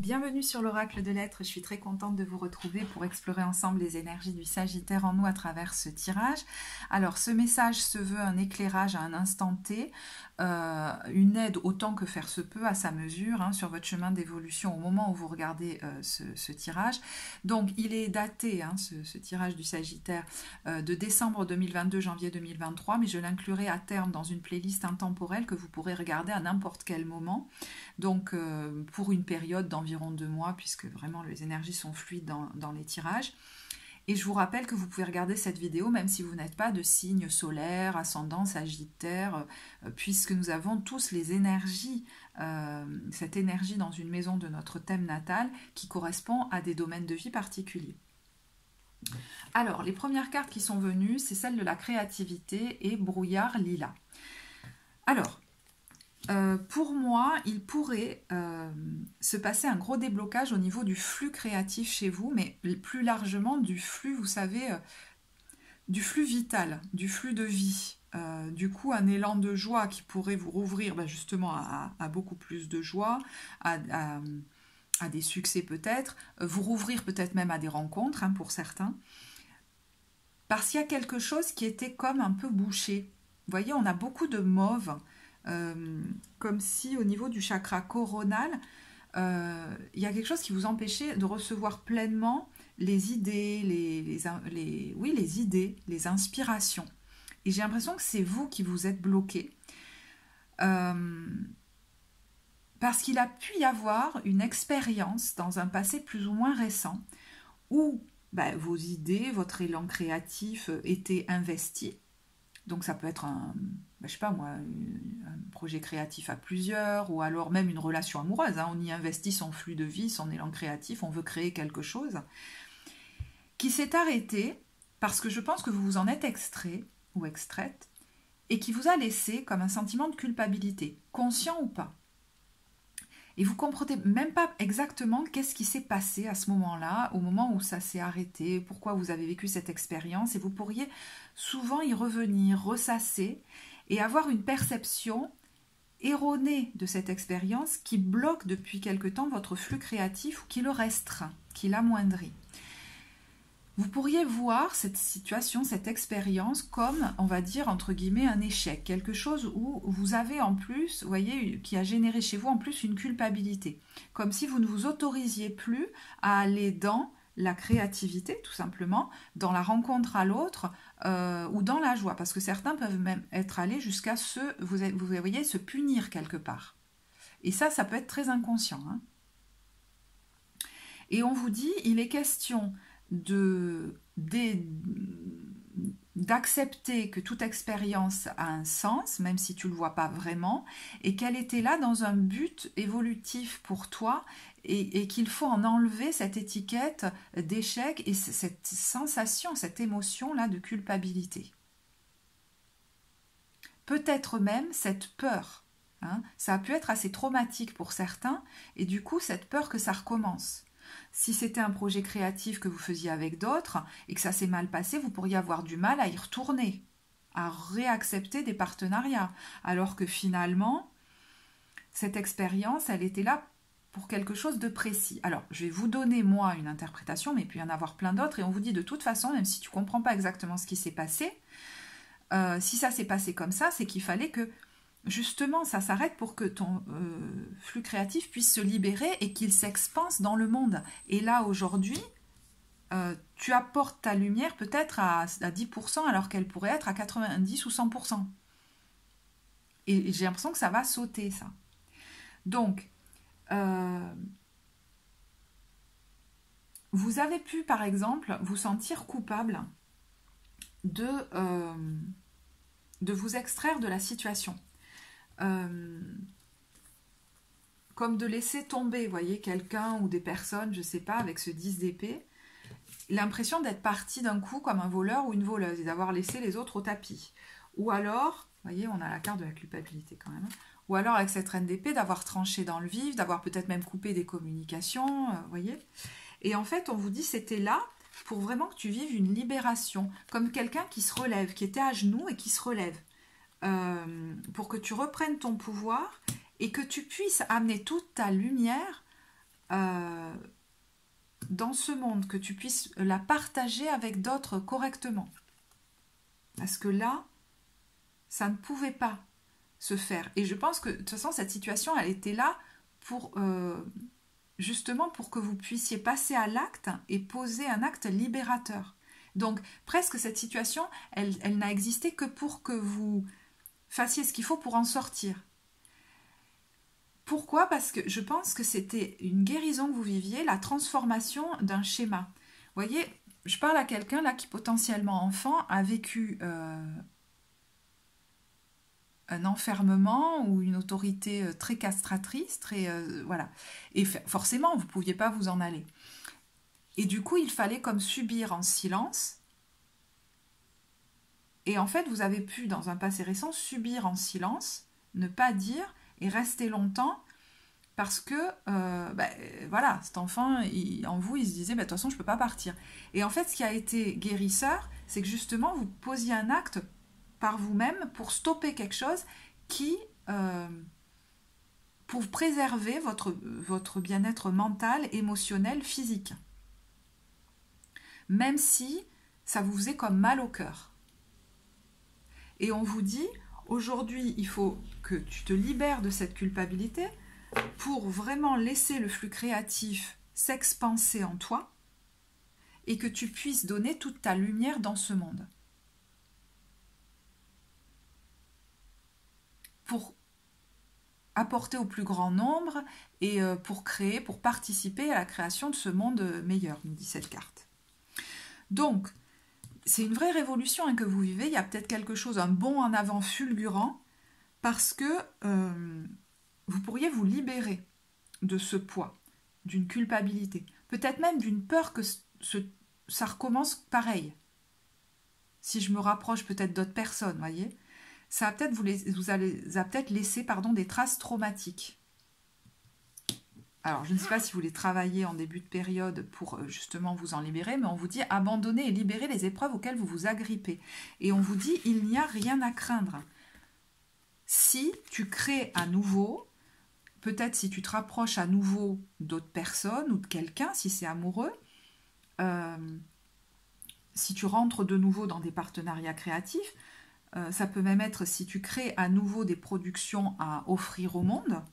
Bienvenue sur l'Oracle de l'Être, je suis très contente de vous retrouver pour explorer ensemble les énergies du Sagittaire en nous à travers ce tirage. Alors ce message se veut un éclairage à un instant T, une aide autant que faire se peut à sa mesure sur votre chemin d'évolution au moment où vous regardez ce tirage. Donc il est daté, ce tirage du Sagittaire, de décembre 2022, janvier 2023, mais je l'inclurai à terme dans une playlist intemporelle que vous pourrez regarder à n'importe quel moment. Donc pour une période d'environ 2 mois, puisque vraiment les énergies sont fluides dans les tirages. Et je vous rappelle que vous pouvez regarder cette vidéo même si vous n'êtes pas de signe solaire, ascendant, Sagittaire, puisque nous avons tous les énergies, cette énergie dans une maison de notre thème natal qui correspond à des domaines de vie particuliers. Alors, les premières cartes qui sont venues, c'est celle de la créativité et brouillard lilas. Alors, pour moi, il pourrait se passer un gros déblocage au niveau du flux créatif chez vous, mais plus largement du flux, vous savez, du flux vital, du flux de vie. Du coup, un élan de joie qui pourrait vous rouvrir justement à beaucoup plus de joie, à des succès peut-être, vous rouvrir peut-être même à des rencontres pour certains, parce qu'il y a quelque chose qui était comme un peu bouché. Vous voyez, on a beaucoup de mauve, comme si au niveau du chakra coronal, il y a quelque chose qui vous empêchait de recevoir pleinement les idées, les idées, les inspirations. Et j'ai l'impression que c'est vous qui vous êtes bloqué. Parce qu'il a pu y avoir une expérience dans un passé plus ou moins récent où vos idées, votre élan créatif était investi. Donc ça peut être un projet créatif à plusieurs, ou alors même une relation amoureuse. On y investit son flux de vie, son élan créatif, on veut créer quelque chose qui s'est arrêté parce que je pense que vous vous en êtes extrait ou extraite et qui vous a laissé comme un sentiment de culpabilité, conscient ou pas. Et vous ne comprenez même pas exactement qu'est-ce qui s'est passé à ce moment-là, au moment où ça s'est arrêté, pourquoi vous avez vécu cette expérience, et vous pourriez souvent y revenir, ressasser, et avoir une perception erronée de cette expérience qui bloque depuis quelque temps votre flux créatif ou qui le restreint, qui l'amoindrit. Vous pourriez voir cette situation, cette expérience comme, on va dire, entre guillemets, un échec. Quelque chose où vous avez en plus, vous voyez, qui a généré chez vous en plus une culpabilité. Comme si vous ne vous autorisiez plus à aller dans la créativité, tout simplement, dans la rencontre à l'autre ou dans la joie. Parce que certains peuvent même être allés jusqu'à vous voyez, se punir quelque part. Et ça peut être très inconscient. Et on vous dit, il est question d'accepter que toute expérience a un sens, même si tu ne le vois pas vraiment, et qu'elle était là dans un but évolutif pour toi, et qu'il faut en enlever cette étiquette d'échec et cette sensation, cette émotion-là de culpabilité. Peut-être même cette peur. Ça a pu être assez traumatique pour certains, et du coup, cette peur que ça recommence. Si c'était un projet créatif que vous faisiez avec d'autres et que ça s'est mal passé, vous pourriez avoir du mal à y retourner, à réaccepter des partenariats, alors que finalement, cette expérience, elle était là pour quelque chose de précis. Alors, je vais vous donner, moi, une interprétation, mais il peut y en avoir plein d'autres, et on vous dit de toute façon, même si tu ne comprends pas exactement ce qui s'est passé, si ça s'est passé comme ça, c'est qu'il fallait que justement, ça s'arrête pour que ton flux créatif puisse se libérer et qu'il s'expanse dans le monde. Et là, aujourd'hui, tu apportes ta lumière peut-être à 10% alors qu'elle pourrait être à 90 ou 100%. Et j'ai l'impression que ça va sauter, ça. Donc, vous avez pu, par exemple, vous sentir coupable de vous extraire de la situation. Comme de laisser tomber, vous voyez, quelqu'un ou des personnes, je ne sais pas, avec ce 10 d'épée, l'impression d'être parti d'un coup comme un voleur ou une voleuse et d'avoir laissé les autres au tapis. Ou alors, vous voyez, on a la carte de la culpabilité quand même, ou alors avec cette reine d'épée, d'avoir tranché dans le vif, d'avoir peut-être même coupé des communications, vous voyez. Et en fait, on vous dit, c'était là pour vraiment que tu vives une libération, comme quelqu'un qui se relève, qui était à genoux et qui se relève. Pour que tu reprennes ton pouvoir et que tu puisses amener toute ta lumière euh, dans ce monde, que tu puisses la partager avec d'autres correctement. Parce que là, ça ne pouvait pas se faire. Et je pense que de toute façon, cette situation, elle était là pour justement pour que vous puissiez passer à l'acte et poser un acte libérateur. Donc, presque cette situation, elle n'a existé que pour que vous fassiez ce qu'il faut pour en sortir. Pourquoi? Parce que je pense que c'était une guérison que vous viviez, la transformation d'un schéma. Vous voyez, je parle à quelqu'un là qui potentiellement enfant a vécu un enfermement ou une autorité très castratrice, très voilà. Et forcément, vous ne pouviez pas vous en aller. Et du coup, il fallait comme subir en silence. Et en fait, vous avez pu, dans un passé récent, subir en silence, ne pas dire et rester longtemps parce que, voilà, cet enfant, en vous, il se disait, de toute façon, je ne peux pas partir. Et en fait, ce qui a été guérisseur, c'est que justement, vous posiez un acte par vous-même pour stopper quelque chose qui, pour préserver votre bien-être mental, émotionnel, physique. Même si ça vous faisait comme mal au cœur. Et on vous dit, aujourd'hui, il faut que tu te libères de cette culpabilité pour vraiment laisser le flux créatif s'expanser en toi et que tu puisses donner toute ta lumière dans ce monde. Pour apporter au plus grand nombre et pour créer, pour participer à la création de ce monde meilleur, nous dit cette carte. Donc, c'est une vraie révolution que vous vivez. Il y a peut-être quelque chose, un bond en avant fulgurant, parce que vous pourriez vous libérer de ce poids, d'une culpabilité, peut-être même d'une peur que ça recommence pareil. Si je me rapproche peut-être d'autres personnes, voyez, ça va peut-être vous a peut-être laissé des traces traumatiques. Alors, je ne sais pas si vous les travaillez en début de période pour justement vous en libérer, mais on vous dit abandonner et libérer les épreuves auxquelles vous vous agrippez. Et on vous dit, il n'y a rien à craindre. Si tu crées à nouveau, peut-être si tu te rapproches à nouveau d'autres personnes ou de quelqu'un, si c'est amoureux, si tu rentres de nouveau dans des partenariats créatifs, ça peut même être si tu crées à nouveau des productions à offrir au monde.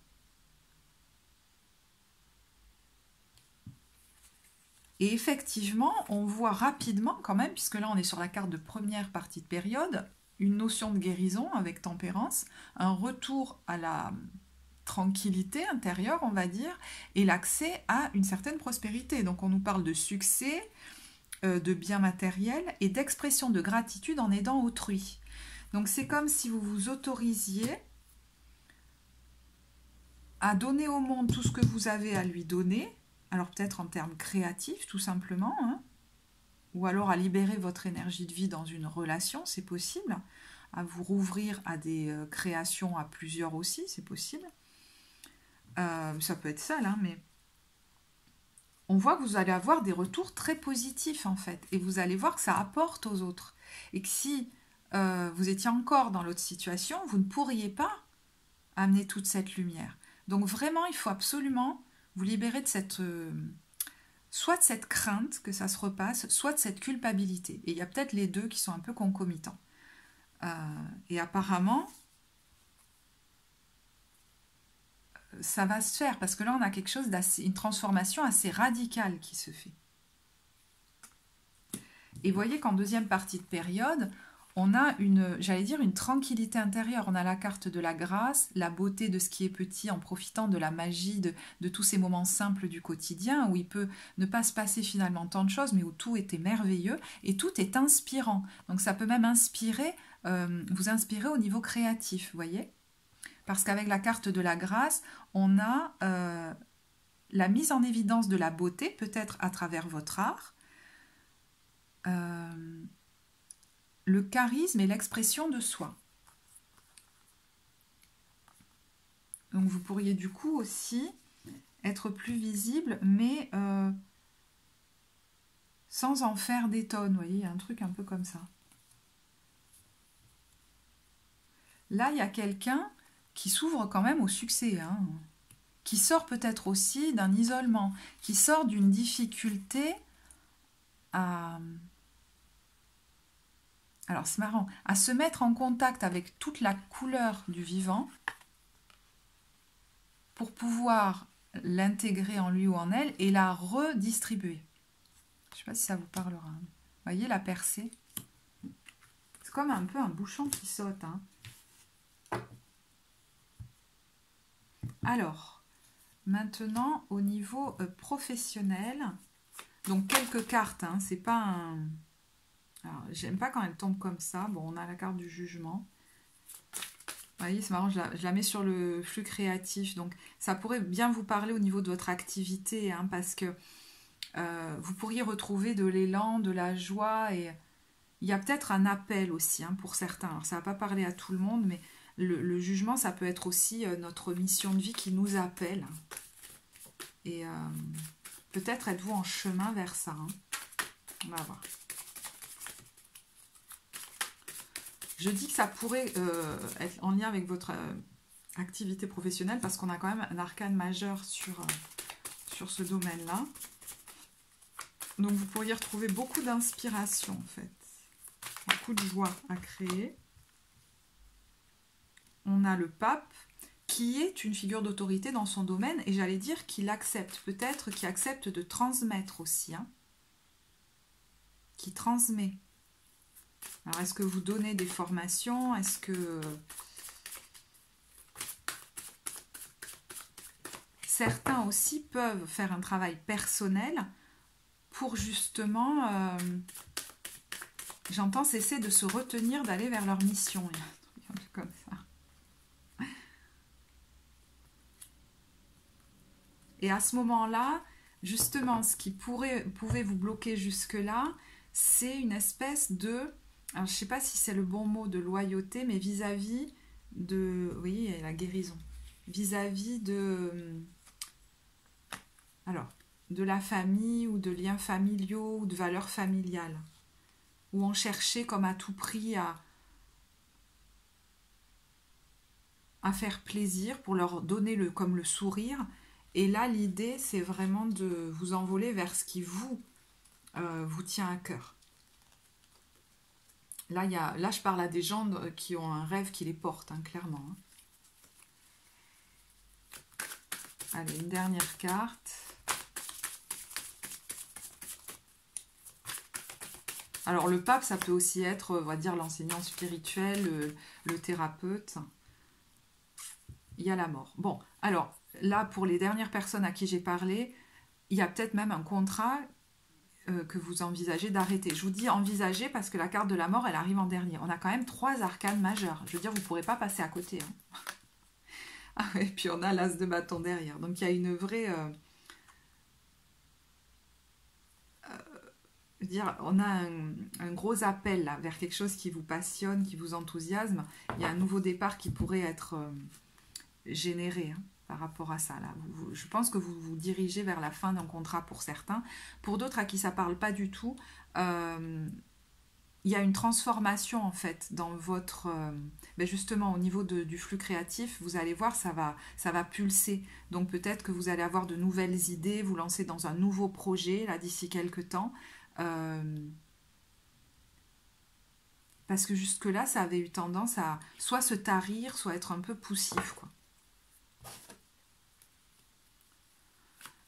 Et effectivement, on voit rapidement quand même, puisque là on est sur la carte de première partie de période, une notion de guérison avec tempérance, un retour à la tranquillité intérieure, on va dire, et l'accès à une certaine prospérité. Donc on nous parle de succès, de biens matériels et d'expression de gratitude en aidant autrui. Donc c'est comme si vous vous autorisiez à donner au monde tout ce que vous avez à lui donner, alors peut-être en termes créatifs tout simplement, hein, ou alors à libérer votre énergie de vie dans une relation, c'est possible, à vous rouvrir à des créations à plusieurs aussi, c'est possible. Ça peut être seul, hein, mais on voit que vous allez avoir des retours très positifs en fait, et vous allez voir que ça apporte aux autres, et que si vous étiez encore dans l'autre situation, vous ne pourriez pas amener toute cette lumière. Donc vraiment, il faut absolument vous libérer de cette, soit de cette crainte que ça se repasse, soit de cette culpabilité. Et il y a peut-être les deux qui sont un peu concomitants. Et apparemment, ça va se faire, parce que là, on a quelque chose une transformation assez radicale qui se fait. Et voyez qu'en deuxième partie de période, on a une tranquillité intérieure. On a la carte de la grâce, la beauté de ce qui est petit en profitant de la magie de tous ces moments simples du quotidien où il peut ne pas se passer finalement tant de choses, mais où tout était merveilleux et tout est inspirant. Donc ça peut même vous inspirer au niveau créatif, vous voyez ? Parce qu'avec la carte de la grâce, on a la mise en évidence de la beauté, peut-être à travers votre art, le charisme et l'expression de soi. Donc vous pourriez du coup aussi être plus visible, mais sans en faire des tonnes. Vous voyez, il y a un truc un peu comme ça. Là, il y a quelqu'un qui s'ouvre quand même au succès, hein. qui sort peut-être aussi d'un isolement, qui sort d'une difficulté à... Alors c'est marrant, à se mettre en contact avec toute la couleur du vivant pour pouvoir l'intégrer en lui ou en elle et la redistribuer. Je ne sais pas si ça vous parlera. Vous voyez la percée? C'est comme un peu un bouchon qui saute. Hein. Alors, maintenant au niveau professionnel, donc quelques cartes, hein, c'est pas un... Alors, j'aime pas quand elle tombe comme ça. Bon, on a la carte du jugement. Vous voyez, c'est marrant, je la mets sur le flux créatif. Donc, ça pourrait bien vous parler au niveau de votre activité, hein, parce que vous pourriez retrouver de l'élan, de la joie. Et il y a peut-être un appel aussi, hein, pour certains. Alors, ça ne va pas parler à tout le monde, mais le jugement, ça peut être aussi notre mission de vie qui nous appelle. Et peut-être êtes-vous en chemin vers ça. Hein. On va voir. Je dis que ça pourrait être en lien avec votre activité professionnelle parce qu'on a quand même un arcane majeur sur ce domaine-là. Donc vous pourriez retrouver beaucoup d'inspiration en fait. Beaucoup de joie à créer. On a le pape qui est une figure d'autorité dans son domaine et j'allais dire qu'il accepte, peut-être qu'il accepte de transmettre aussi. Hein, qui transmet. Alors, est-ce que vous donnez des formations? Est-ce que... Certains aussi peuvent faire un travail personnel pour justement, j'entends, cesser de se retenir d'aller vers leur mission. Il y a un truc comme ça. Et à ce moment-là, justement, ce qui pouvait vous bloquer jusque-là, c'est une espèce de... Alors, je ne sais pas si c'est le bon mot de loyauté, mais vis-à-vis de... Oui, la guérison. Vis-à-vis de... Alors, de la famille ou de liens familiaux ou de valeurs familiales. Où on cherchait comme à tout prix à faire plaisir pour leur donner comme le sourire. Et là, l'idée, c'est vraiment de vous envoler vers ce qui vous tient à cœur. Là, je parle à des gens qui ont un rêve qui les porte, hein, clairement. Hein. Allez, une dernière carte. Alors, le pape, ça peut aussi être, on va dire, l'enseignant spirituel, le thérapeute. Il y a la mort. Bon, alors, là, pour les dernières personnes à qui j'ai parlé, il y a peut-être même un contrat que vous envisagez d'arrêter. Je vous dis envisager parce que la carte de la mort, elle arrive en dernier. On a quand même 3 arcanes majeurs. Je veux dire, vous ne pourrez pas passer à côté. Hein. Ah, et puis on a l'as de bâton derrière. Donc il y a une vraie... je veux dire, on a un gros appel là, vers quelque chose qui vous passionne, qui vous enthousiasme. Il y a un nouveau départ qui pourrait être généré. Hein. Par rapport à ça. Là. Je pense que vous vous dirigez vers la fin d'un contrat pour certains. Pour d'autres à qui ça ne parle pas du tout, il y a une transformation en fait dans votre... justement au niveau du flux créatif, vous allez voir, ça va pulser. Donc peut-être que vous allez avoir de nouvelles idées, vous lancer dans un nouveau projet là d'ici quelques temps. Parce que jusque-là, ça avait eu tendance à soit se tarir, soit être un peu poussif, quoi.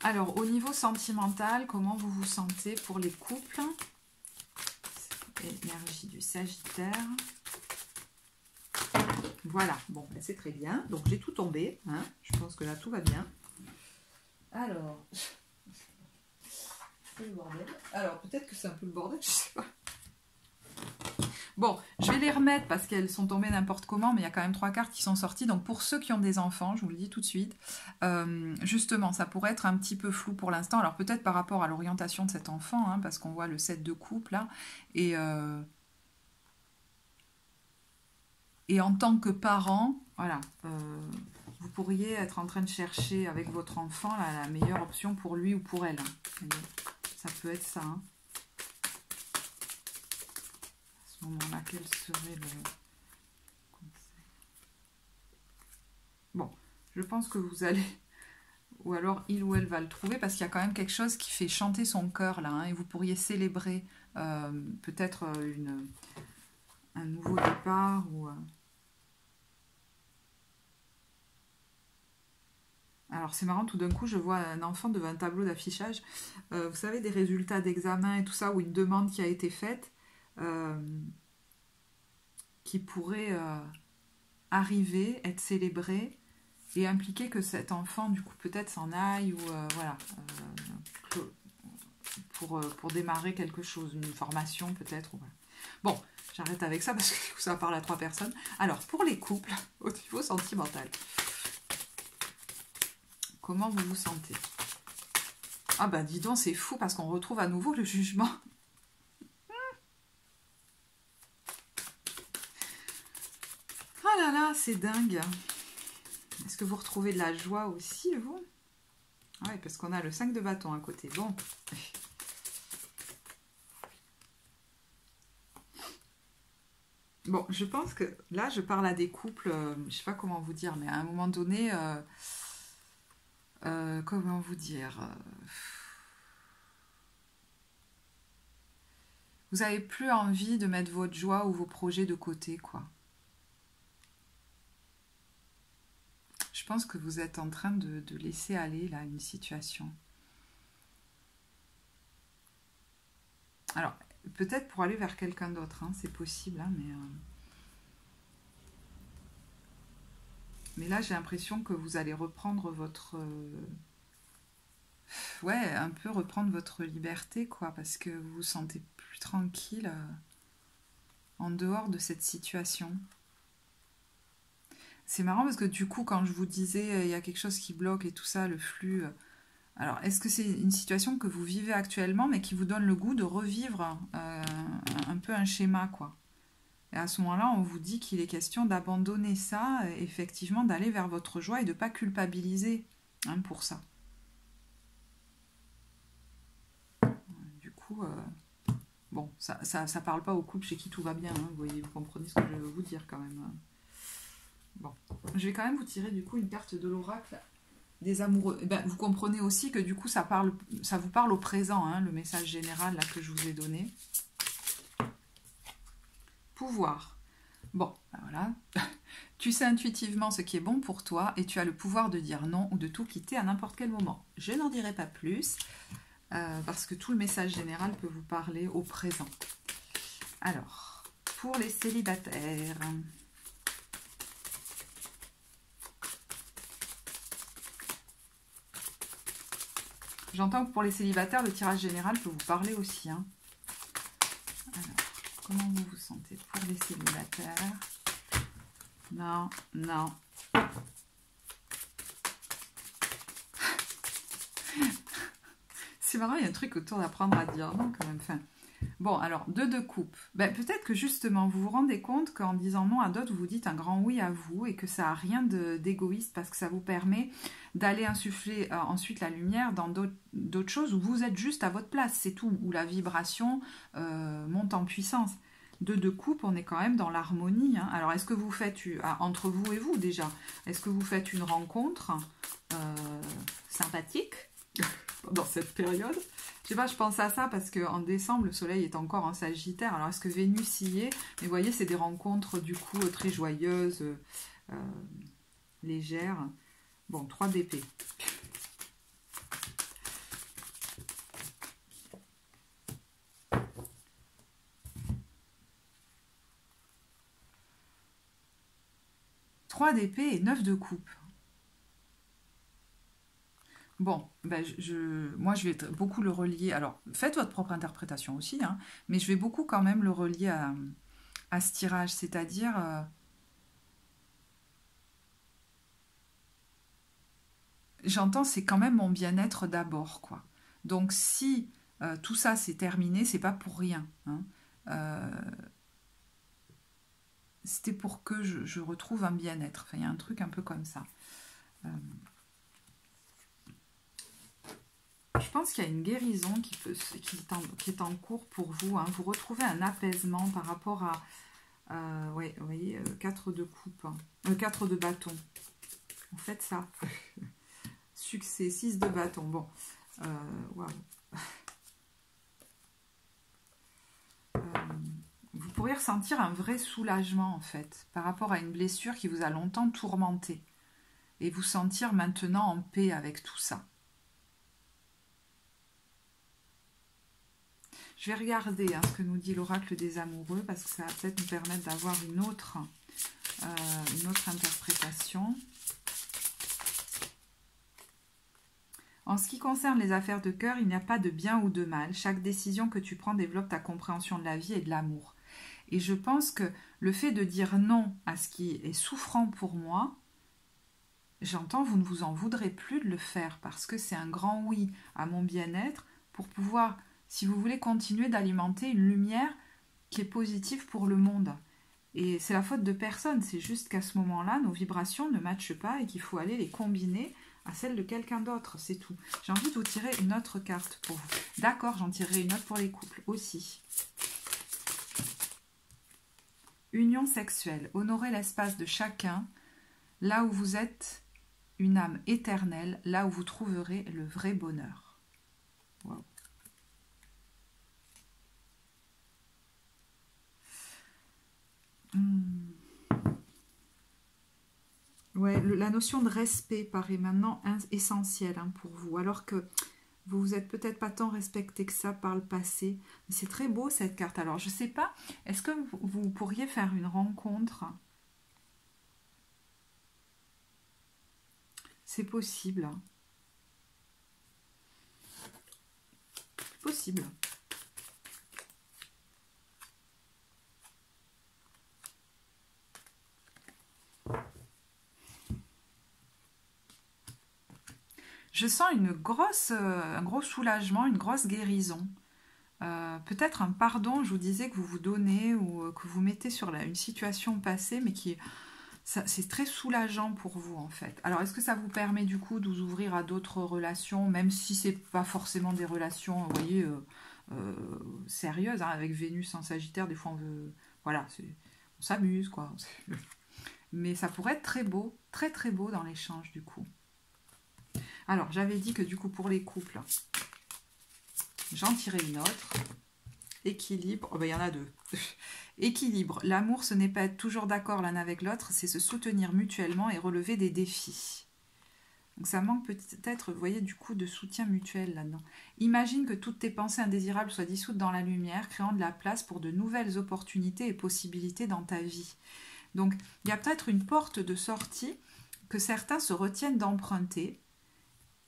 Alors, au niveau sentimental, comment vous vous sentez pour les couples? Énergie du Sagittaire. Voilà, bon, c'est très bien. Donc, j'ai tout tombé. Hein. Je pense que là, tout va bien. Alors, c'est le bordel. Alors, peut-être que c'est un peu le bordel, je sais pas. Bon, je vais les remettre parce qu'elles sont tombées n'importe comment, mais il y a quand même 3 cartes qui sont sorties. Donc pour ceux qui ont des enfants, je vous le dis tout de suite, justement, ça pourrait être un petit peu flou pour l'instant. Alors peut-être par rapport à l'orientation de cet enfant, hein, parce qu'on voit le 7 de coupe là. Et en tant que parent, voilà, vous pourriez être en train de chercher avec votre enfant la meilleure option pour lui ou pour elle. Hein. Ça peut être ça, hein. Moment-là, quel serait le conseil? Bon, je pense que vous allez ou alors il ou elle va le trouver, parce qu'il y a quand même quelque chose qui fait chanter son cœur là, hein, et vous pourriez célébrer peut-être un nouveau départ ou... Alors c'est marrant, tout d'un coup je vois un enfant devant un tableau d'affichage, vous savez, des résultats d'examen et tout ça, ou une demande qui a été faite, qui pourrait arriver, être célébrée, et impliquer que cet enfant du coup peut-être s'en aille, ou voilà, pour démarrer quelque chose, une formation peut-être. Voilà. Bon, j'arrête avec ça parce que ça parle à 3 personnes. Alors pour les couples, au niveau sentimental, comment vous vous sentez? Ah bah dis donc, c'est fou parce qu'on retrouve à nouveau le jugement. Ah là là, c'est dingue. Est-ce que vous retrouvez de la joie aussi, vous? Oui, parce qu'on a le 5 de bâton à côté. Bon. Bon, je pense que là, je parle à des couples, je ne sais pas comment vous dire, mais à un moment donné, comment vous dire, vous n'avez plus envie de mettre votre joie ou vos projets de côté, quoi. Je pense que vous êtes en train de laisser aller, là, une situation. Alors, peut-être pour aller vers quelqu'un d'autre, hein, c'est possible, hein, mais là, j'ai l'impression que vous allez reprendre votre... ouais, un peu reprendre votre liberté, quoi, parce que vous vous sentez plus tranquille en dehors de cette situation. C'est marrant parce que du coup, quand je vous disais il y a quelque chose qui bloque et tout ça, le flux... alors, est-ce que c'est une situation que vous vivez actuellement, mais qui vous donne le goût de revivre un peu un schéma, quoi? Et à ce moment-là, on vous dit qu'il est question d'abandonner ça, effectivement, d'aller vers votre joie et de ne pas culpabiliser, hein, pour ça. Du coup, bon, ça parle pas au couple chez qui tout va bien, hein, vous voyez, vous comprenez ce que je veux vous dire quand même. Bon, je vais quand même vous tirer du coup une carte de l'oracle des amoureux. Et ben, vous comprenez aussi que du coup ça vous parle au présent, hein, le message général là que je vous ai donné. Pouvoir. Bon, ben voilà. Tu sais intuitivement ce qui est bon pour toi et tu as le pouvoir de dire non ou de tout quitter à n'importe quel moment. Je n'en dirai pas plus parce que tout le message général peut vous parler au présent. Alors, pour les célibataires... J'entends que pour les célibataires, le tirage général peut vous parler aussi. Hein. Alors, comment vous vous sentez pour les célibataires? Non, non. C'est marrant, il y a un truc autour d'apprendre à dire non quand même. Enfin, bon, alors, 2 de coupe. Ben, peut-être que justement, vous vous rendez compte qu'en disant non à d'autres, vous dites un grand oui à vous et que ça n'a rien d'égoïste parce que ça vous permet d'aller insuffler ensuite la lumière dans d'autres choses où vous êtes juste à votre place, c'est tout, où la vibration monte en puissance. 2 de coupe, on est quand même dans l'harmonie. Hein. Alors, est-ce que vous faites, entre vous et vous déjà, est-ce que vous faites une rencontre sympathique dans cette période? Je sais pas, je pense à ça parce qu'en décembre, le soleil est encore en Sagittaire. Alors, est-ce que Vénus y est? Mais vous voyez, c'est des rencontres, du coup, très joyeuses, légères. Bon, 3 d'épée. Trois d'épée et 9 de coupe. Bon, ben moi je vais beaucoup le relier. Alors, faites votre propre interprétation aussi, hein, mais je vais beaucoup quand même le relier à ce tirage. C'est-à-dire, j'entends, c'est quand même mon bien-être d'abord, quoi. Donc, si tout ça c'est terminé, c'est pas pour rien. Hein. C'était pour que je retrouve un bien-être. Enfin, il y a un truc un peu comme ça. Je pense qu'il y a une guérison qui est en cours pour vous. Hein. Vous retrouvez un apaisement par rapport à... ouais, vous voyez, 4 de coupe, hein. 4 de bâton. Vous faites ça. succès, 6 de bâton. Bon, waouh. Vous pourriez ressentir un vrai soulagement en fait par rapport à une blessure qui vous a longtemps tourmenté et vous sentir maintenant en paix avec tout ça. Je vais regarder ce que nous dit l'oracle des amoureux parce que ça va peut-être nous permettre d'avoir une autre interprétation. En ce qui concerne les affaires de cœur, il n'y a pas de bien ou de mal. Chaque décision que tu prends développe ta compréhension de la vie et de l'amour. Et je pense que le fait de dire non à ce qui est souffrant pour moi, j'entends, vous ne vous en voudrez plus de le faire parce que c'est un grand oui à mon bien-être pour pouvoir, si vous voulez, continuer d'alimenter une lumière qui est positive pour le monde. Et c'est la faute de personne, c'est juste qu'à ce moment-là, nos vibrations ne matchent pas et qu'il faut aller les combiner à celle de quelqu'un d'autre, c'est tout. J'ai envie de vous tirer une autre carte pour vous. D'accord, j'en tirerai une autre pour les couples aussi. Union sexuelle. Honorez l'espace de chacun, là où vous êtes une âme éternelle, là où vous trouverez le vrai bonheur. Wow. Ouais, la notion de respect paraît maintenant essentielle pour vous, alors que vous vous êtes peut-être pas tant respecté que ça par le passé. C'est très beau cette carte. Alors, je sais pas, est-ce que vous pourriez faire une rencontre? C'est possible. C'est possible. Je sens un gros soulagement, une grosse guérison. Peut-être un pardon, je vous disais, que vous vous donnez ou que vous mettez sur une situation passée, mais c'est très soulageant pour vous en fait. Alors, est-ce que ça vous permet du coup de vous ouvrir à d'autres relations, même si c'est pas forcément des relations, vous voyez, sérieuses, avec Vénus en Sagittaire, des fois on veut, voilà, on s'amuse quoi. Mais ça pourrait être très beau, très très beau dans l'échange du coup. Alors, j'avais dit que du coup, pour les couples, j'en tirais une autre. Équilibre, oh ben, il y en a deux. Équilibre, l'amour, ce n'est pas être toujours d'accord l'un avec l'autre, c'est se soutenir mutuellement et relever des défis. Donc ça manque peut-être, vous voyez, du coup, de soutien mutuel là-dedans. Imagine que toutes tes pensées indésirables soient dissoutes dans la lumière, créant de la place pour de nouvelles opportunités et possibilités dans ta vie. Donc, il y a peut-être une porte de sortie que certains se retiennent d'emprunter,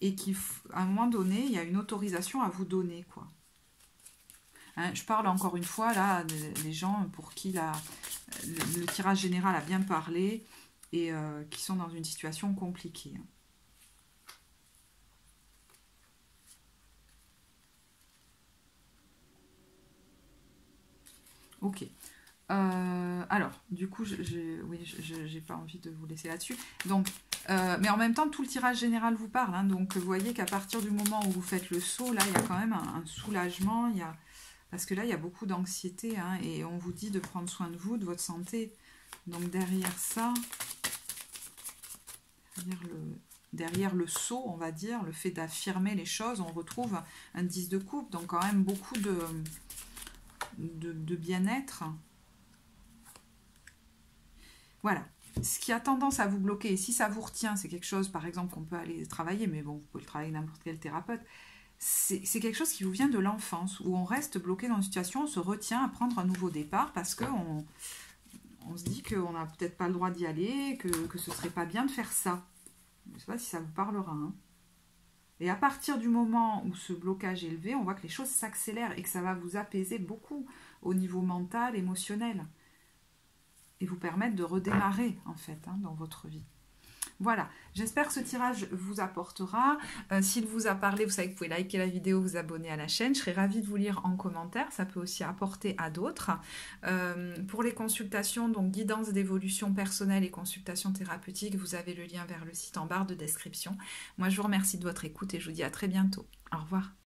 et qu'à un moment donné, il y a une autorisation à vous donner, quoi. Hein, je parle encore une fois, là, des gens pour qui le tirage général a bien parlé et qui sont dans une situation compliquée. Ok. Alors, du coup, j'ai pas envie de vous laisser là-dessus. Donc, mais en même temps, tout le tirage général vous parle. Hein, donc, vous voyez qu'à partir du moment où vous faites le saut, là, il y a quand même un soulagement. Parce que là, il y a beaucoup d'anxiété. Hein, et on vous dit de prendre soin de vous, de votre santé. Donc, derrière ça, derrière le saut, on va dire, le fait d'affirmer les choses, on retrouve un 10 de coupe. Donc, quand même beaucoup de bien-être. Voilà. Ce qui a tendance à vous bloquer, et si ça vous retient, c'est quelque chose, par exemple, qu'on peut aller travailler, mais bon, vous pouvez le travailler avec n'importe quel thérapeute, c'est quelque chose qui vous vient de l'enfance, où on reste bloqué dans une situation, on se retient à prendre un nouveau départ, parce qu'on se dit qu'on n'a peut-être pas le droit d'y aller, que ce serait pas bien de faire ça. Je ne sais pas si ça vous parlera. Hein. Et à partir du moment où ce blocage est levé, on voit que les choses s'accélèrent, et que ça va vous apaiser beaucoup au niveau mental, émotionnel. Et vous permettre de redémarrer, en fait, dans votre vie. Voilà, j'espère que ce tirage vous apportera. S'il vous a parlé, vous savez que vous pouvez liker la vidéo, vous abonner à la chaîne. Je serai ravie de vous lire en commentaire, ça peut aussi apporter à d'autres. Pour les consultations, donc guidance d'évolution personnelle et consultation thérapeutique, vous avez le lien vers le site en barre de description. Moi, je vous remercie de votre écoute et je vous dis à très bientôt. Au revoir.